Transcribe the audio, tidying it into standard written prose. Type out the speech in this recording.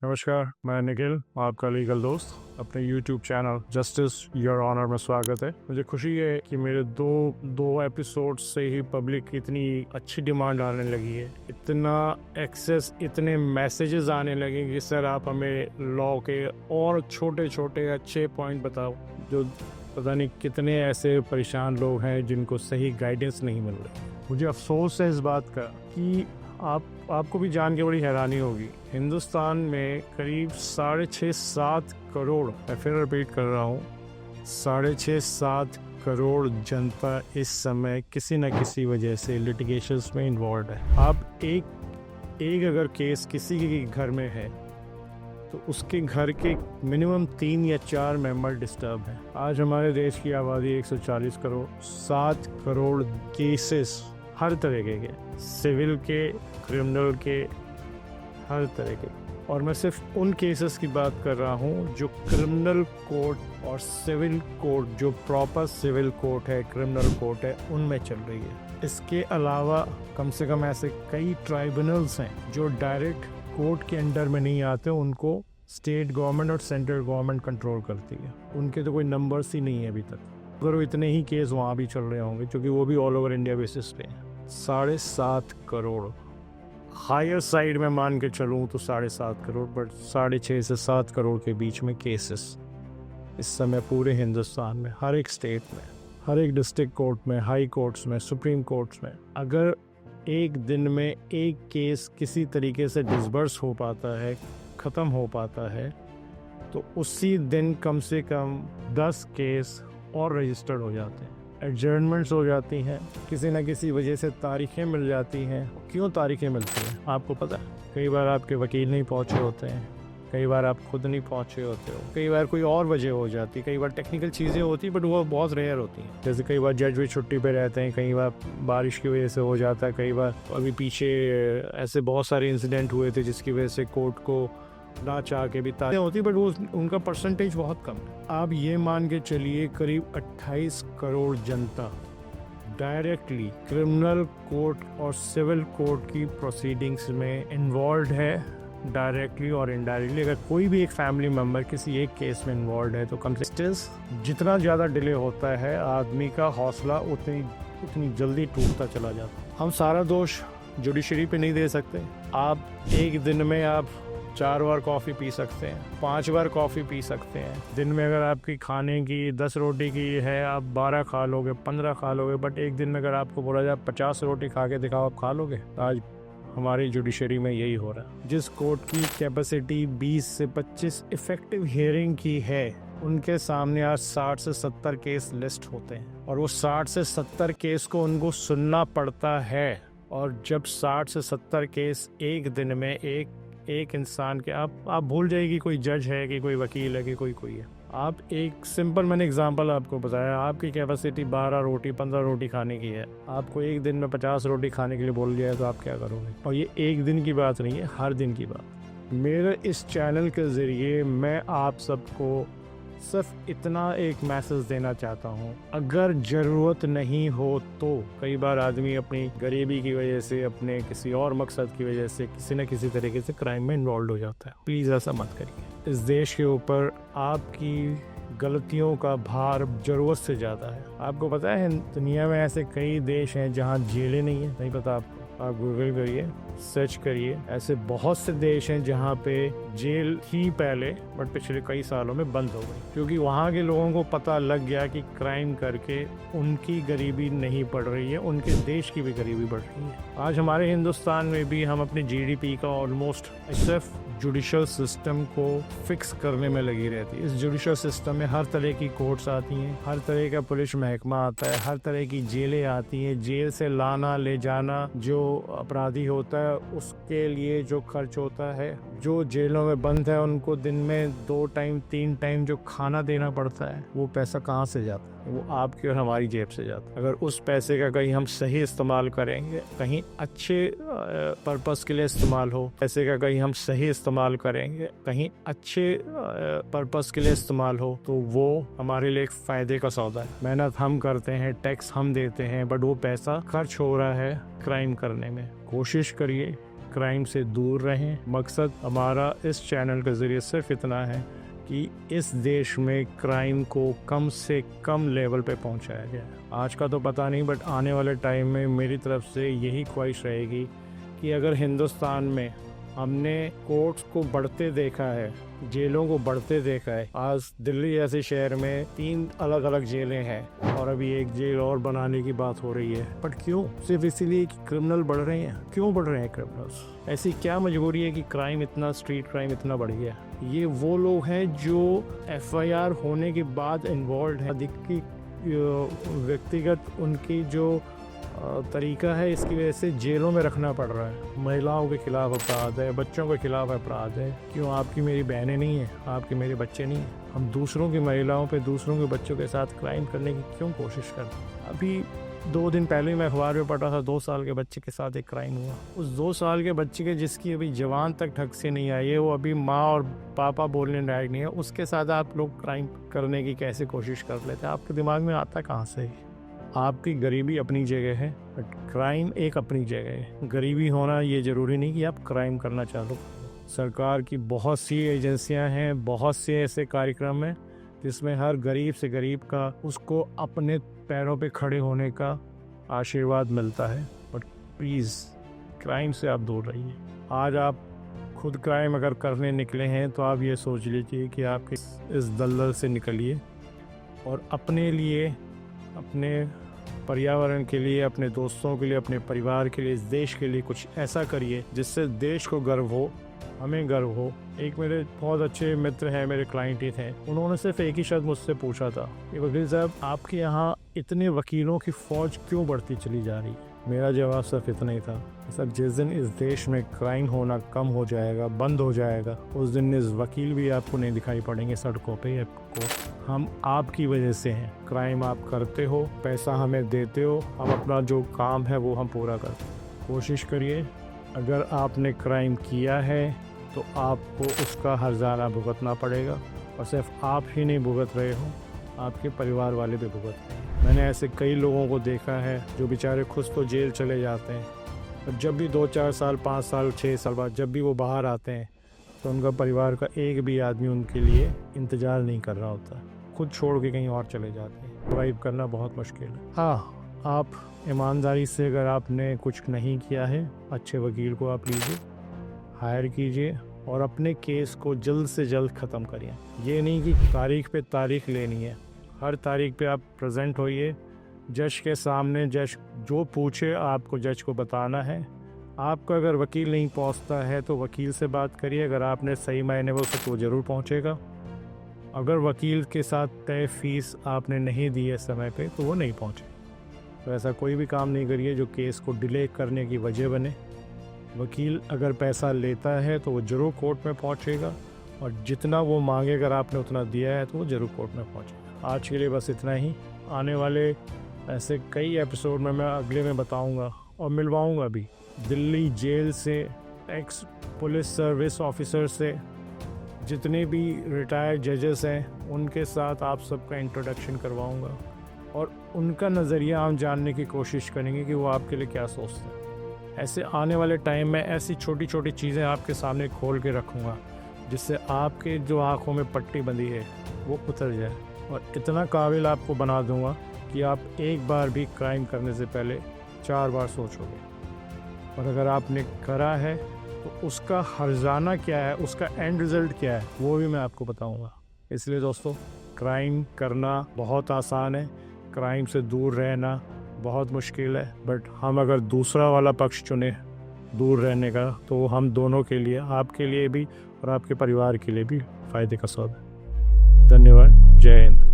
नमस्कार, मैं निखिल, आपका लीगल दोस्त। अपने YouTube channel justice your honour में स्वागत है। मुझे खुशी है कि मेरे दो एपिसोड से ही पब्लिक की इतनी अच्छी डिमांड आने लगी है, इतना एक्सेस, इतने मैसेजेस आने लगे कि सर आप हमें लॉ के और छोटे छोटे अच्छे पॉइंट बताओ। जो पता नहीं कितने ऐसे परेशान लोग हैं जिनको सही गाइडेंस नहीं मिल रही। मुझे अफसोस है इस बात का कि आपको भी जान के बड़ी हैरानी होगी, हिंदुस्तान में करीब 6.5-7 करोड़, मैं फिर रिपीट कर रहा हूँ, 6.5-7 करोड़ जनता इस समय किसी न किसी वजह से लिटिगेशंस में इन्वॉल्व है। आप एक अगर केस किसी के घर में है तो उसके घर के मिनिमम 3 या 4 मेंबर डिस्टर्ब हैं। आज हमारे देश की आबादी 140 करोड़, 7 करोड़ केसेस हर तरीके के, सिविल के, क्रिमिनल के, हर तरह के। और मैं सिर्फ उन केसेस की बात कर रहा हूँ जो क्रिमिनल कोर्ट और सिविल कोर्ट, जो प्रॉपर सिविल कोर्ट है, क्रिमिनल कोर्ट है, उनमें चल रही है। इसके अलावा कम से कम ऐसे कई ट्राइब्यूनल्स हैं जो डायरेक्ट कोर्ट के अंडर में नहीं आते, उनको स्टेट गवर्नमेंट और सेंट्रल गवर्नमेंट कंट्रोल करती है। उनके तो कोई नंबर्स ही नहीं है अभी तक, अगर इतने ही केस वहाँ भी चल रहे होंगे, क्योंकि वो भी ऑल ओवर इंडिया बेसिस पे हैं। 7.5 करोड़, हायर साइड में मान के चलूँ तो 7.5 करोड़, बट 6.5 से 7 करोड़ के बीच में केसेस इस समय पूरे हिंदुस्तान में, हर एक स्टेट में, हर एक डिस्ट्रिक्ट कोर्ट में, हाई कोर्ट्स में, सुप्रीम कोर्ट्स में। अगर एक दिन में एक केस किसी तरीके से डिसबर्स हो पाता है, ख़त्म हो पाता है, तो उसी दिन कम से कम 10 केस और रजिस्टर्ड हो जाते हैं, एडजर्नमेंट्स हो जाती हैं, किसी न किसी वजह से तारीखें मिल जाती हैं। क्यों तारीखें मिलती हैं आपको पता है? कई बार आपके वकील नहीं पहुंचे होते हैं, कई बार आप खुद नहीं पहुंचे होते हो, कई बार कोई और वजह हो जाती है, कई बार टेक्निकल चीज़ें होती हैं, बट वो बहुत रेयर होती हैं। जैसे कई बार जज भी छुट्टी पे रहते हैं, कई बार बारिश की वजह से हो जाता है, कई बार अभी पीछे ऐसे बहुत सारे इंसिडेंट हुए थे जिसकी वजह से कोर्ट को ना चाह के भी तारीखें होती, बट वो उनका परसेंटेज बहुत कम है। आप ये मान के चलिए करीब 28 करोड़ जनता डायरेक्टली क्रिमिनल कोर्ट और सिविल कोर्ट की प्रोसीडिंग्स में इन्वॉल्व है, डायरेक्टली और इनडायरेक्टली। अगर कोई भी एक फैमिली मेम्बर किसी एक केस में इन्वॉल्व है तो कम से कम जितना ज़्यादा डिले होता है, आदमी का हौसला उतनी जल्दी टूटता चला जाता है। हम सारा दोष जुडिशरी पे नहीं दे सकते। आप एक दिन में आप 4 बार कॉफ़ी पी सकते हैं, 5 बार कॉफ़ी पी सकते हैं। दिन में अगर आपकी खाने की 10 रोटी की है, आप 12 खा लोगे, 15 खा लोगे, बट एक दिन में अगर आपको बोला जाए 50 रोटी खा के दिखाओ, आप खा लोगे? आज हमारी जुडिशरी में यही हो रहा है। जिस कोर्ट की कैपेसिटी 20 से 25 इफेक्टिव हियरिंग की है, उनके सामने आज 60 से 70 केस लिस्ट होते हैं, और वो 60 से 70 केस को उनको सुनना पड़ता है। और जब 60 से 70 केस एक दिन में एक इंसान के, आप भूल जाइए कोई जज है, कि कोई वकील है, कि कोई है। आप एक सिंपल, मैंने एग्जांपल आपको बताया, आपकी कैपेसिटी 12 रोटी 15 रोटी खाने की है, आपको एक दिन में 50 रोटी खाने के लिए बोल दिया है, तो आप क्या करोगे? और ये एक दिन की बात नहीं है, हर दिन की बात। मेरे इस चैनल के ज़रिए मैं आप सबको सिर्फ इतना एक मैसेज देना चाहता हूँ, अगर ज़रूरत नहीं हो तो। कई बार आदमी अपनी गरीबी की वजह से, अपने किसी और मकसद की वजह से किसी न किसी तरीके से क्राइम में इन्वॉल्व हो जाता है। प्लीज़ ऐसा मत करिए। इस देश के ऊपर आपकी गलतियों का भार ज़रूरत से ज़्यादा है। आपको पता है दुनिया में ऐसे कई देश हैं जहाँ जेलें नहीं है, नहीं पता आपको? आप गूगल करिए, सर्च करिए, ऐसे बहुत से देश हैं जहाँ पे जेल थी पहले, बट पिछले कई सालों में बंद हो गई, क्योंकि वहाँ के लोगों को पता लग गया कि क्राइम करके उनकी गरीबी नहीं बढ़ रही है, उनके देश की भी गरीबी बढ़ रही है। आज हमारे हिंदुस्तान में भी हम अपने GDP का ऑलमोस्ट सिर्फ जुडिशल सिस्टम को फिक्स करने में लगी रहती है। इस जुडिशल सिस्टम में हर तरह की कोर्ट्स आती हैं, हर तरह का पुलिस महकमा आता है, हर तरह की जेलें आती हैं। जेल से लाना ले जाना, जो अपराधी होता है उसके लिए जो खर्च होता है, जो जेलों में बंद है उनको दिन में 2 टाइम 3 टाइम जो खाना देना पड़ता है, वो पैसा कहाँ से जाता है? वो आपकी और हमारी जेब से जाता है। अगर उस पैसे का कहीं हम सही इस्तेमाल करेंगे, कहीं अच्छे पर्पस के लिए इस्तेमाल हो, पैसे का कहीं हम सही इस्तेमाल करेंगे, कहीं अच्छे पर्पस के लिए इस्तेमाल हो, तो वो हमारे लिए एक फ़ायदे का सौदा है। मेहनत हम करते हैं, टैक्स हम देते हैं, बट वो पैसा खर्च हो रहा है क्राइम करने में। कोशिश करिए क्राइम से दूर रहें। मकसद हमारा इस चैनल के ज़रिए सिर्फ इतना है कि इस देश में क्राइम को कम से कम लेवल पे पहुंचाया जाए। आज का तो पता नहीं, बट आने वाले टाइम में मेरी तरफ से यही ख्वाहिश रहेगी कि अगर हिंदुस्तान में हमने कोर्ट्स को बढ़ते देखा है, जेलों को बढ़ते देखा है, आज दिल्ली जैसे शहर में 3 अलग अलग जेलें हैं और अभी एक जेल और बनाने की बात हो रही है। बट क्यों? सिर्फ इसीलिए कि क्रिमिनल बढ़ रहे हैं। क्यों बढ़ रहे हैं क्रिमिनल्स? ऐसी क्या मजबूरी है कि क्राइम इतना, स्ट्रीट क्राइम इतना बढ़ गया? ये वो लोग हैं जो FIR होने के बाद इन्वॉल्व हैं। अधिक की व्यक्तिगत उनकी जो तरीका है, इसकी वजह से जेलों में रखना पड़ रहा है। महिलाओं के खिलाफ अपराध है, बच्चों के खिलाफ अपराध है। क्यों? आपकी मेरी बहनें नहीं हैं, आपके मेरे बच्चे नहीं हैं। हम दूसरों की महिलाओं पे, दूसरों के बच्चों के साथ क्राइम करने की क्यों कोशिश करते हैं? अभी 2 दिन पहले मैं अखबार में पढ़ा था, 2 साल के बच्चे के साथ एक क्राइम हुआ। उस 2 साल के बच्चे के जिसकी अभी जवान तक ढंग से नहीं आई है, वो अभी माँ और पापा बोलने लायक नहीं है, उसके साथ आप लोग क्राइम करने की कैसे कोशिश कर लेते हैं? आपके दिमाग में आता कहाँ से? आपकी गरीबी अपनी जगह है, बट क्राइम एक अपनी जगह है। गरीबी होना ये ज़रूरी नहीं कि आप क्राइम करना चाहो। सरकार की बहुत सी एजेंसियां हैं, बहुत से ऐसे कार्यक्रम हैं जिसमें हर गरीब से गरीब का उसको अपने पैरों पे खड़े होने का आशीर्वाद मिलता है। बट प्लीज़ क्राइम से आप दूर रहिए। आज आप खुद क्राइम अगर करने निकले हैं तो आप ये सोच लीजिए कि आप इस दलदल से निकलिए और अपने लिए, अपने पर्यावरण के लिए, अपने दोस्तों के लिए, अपने परिवार के लिए, इस देश के लिए कुछ ऐसा करिए जिससे देश को गर्व हो, हमें गर्व हो। एक मेरे बहुत अच्छे मित्र हैं, मेरे क्लाइंट ही थे, उन्होंने सिर्फ एक ही शब्द मुझसे पूछा था कि वकील साहब, आपके यहाँ इतने वकीलों की फ़ौज क्यों बढ़ती चली जा रही है? मेरा जवाब सिर्फ इतना ही था, सर जिस दिन इस देश में क्राइम होना कम हो जाएगा, बंद हो जाएगा, उस दिन इस वकील भी आपको नहीं दिखाई पड़ेंगे सड़कों पे। आपको, हम आपकी वजह से हैं। क्राइम आप करते हो, पैसा हमें देते हो, हम अपना जो काम है वो हम पूरा करते हैं। कोशिश करिए, अगर आपने क्राइम किया है तो आपको उसका हर्जाना भुगतना पड़ेगा, और सिर्फ आप ही नहीं भुगत रहे हो, आपके परिवार वाले भी भुगत रहे हैं। मैंने ऐसे कई लोगों को देखा है जो बेचारे खुद तो जेल चले जाते हैं, और जब भी 2-4 साल, 5 साल, 6 साल बाद जब भी वो बाहर आते हैं तो उनका परिवार का एक भी आदमी उनके लिए इंतज़ार नहीं कर रहा होता, खुद छोड़ के कहीं और चले जाते हैं। सर्वाइव करना बहुत मुश्किल है। हाँ, आप ईमानदारी से, अगर आपने कुछ नहीं किया है, अच्छे वकील को आप लीजिए, हायर कीजिए और अपने केस को जल्द से जल्द ख़त्म करिए। ये नहीं कि तारीख पे तारीख लेनी है, हर तारीख पे आप प्रेजेंट होइए जज के सामने। जज जो पूछे आपको जज को बताना है। आपका अगर वकील नहीं पहुंचता है तो वकील से बात करिए, अगर आपने सही मायने में उसे तो ज़रूर पहुंचेगा। अगर वकील के साथ तय फीस आपने नहीं दी है समय पे तो वो नहीं पहुंचे। तो ऐसा कोई भी काम नहीं करिए जो केस को डिले करने की वजह बने। वकील अगर पैसा लेता है तो वो ज़रूर कोर्ट में पहुंचेगा, और जितना वो मांगे अगर आपने उतना दिया है तो वो ज़रूर कोर्ट में पहुंचेगा। आज के लिए बस इतना ही। आने वाले ऐसे कई एपिसोड में मैं अगले में बताऊंगा और मिलवाऊंगा भी दिल्ली जेल से, एक्स पुलिस सर्विस ऑफिसर से, जितने भी रिटायर्ड जजेस हैं उनके साथ आप सबका इंट्रोडक्शन करवाऊंगा, और उनका नज़रिया हम जानने की कोशिश करेंगे कि वो आपके लिए क्या सोचते हैं। ऐसे आने वाले टाइम में ऐसी छोटी छोटी चीज़ें आपके सामने खोल के रखूँगा जिससे आपके जो आँखों में पट्टी बंधी है वो उतर जाए, और इतना काबिल आपको बना दूँगा कि आप एक बार भी क्राइम करने से पहले 4 बार सोचोगे। और अगर आपने करा है तो उसका हर्जाना क्या है, उसका एंड रिज़ल्ट क्या है, वो भी मैं आपको बताऊँगा। इसलिए दोस्तों, क्राइम करना बहुत आसान है, क्राइम से दूर रहना बहुत मुश्किल है, बट हम अगर दूसरा वाला पक्ष चुने दूर रहने का तो हम दोनों के लिए, आपके लिए भी और आपके परिवार के लिए भी फ़ायदे का सौदा है। धन्यवाद। जय हिंद।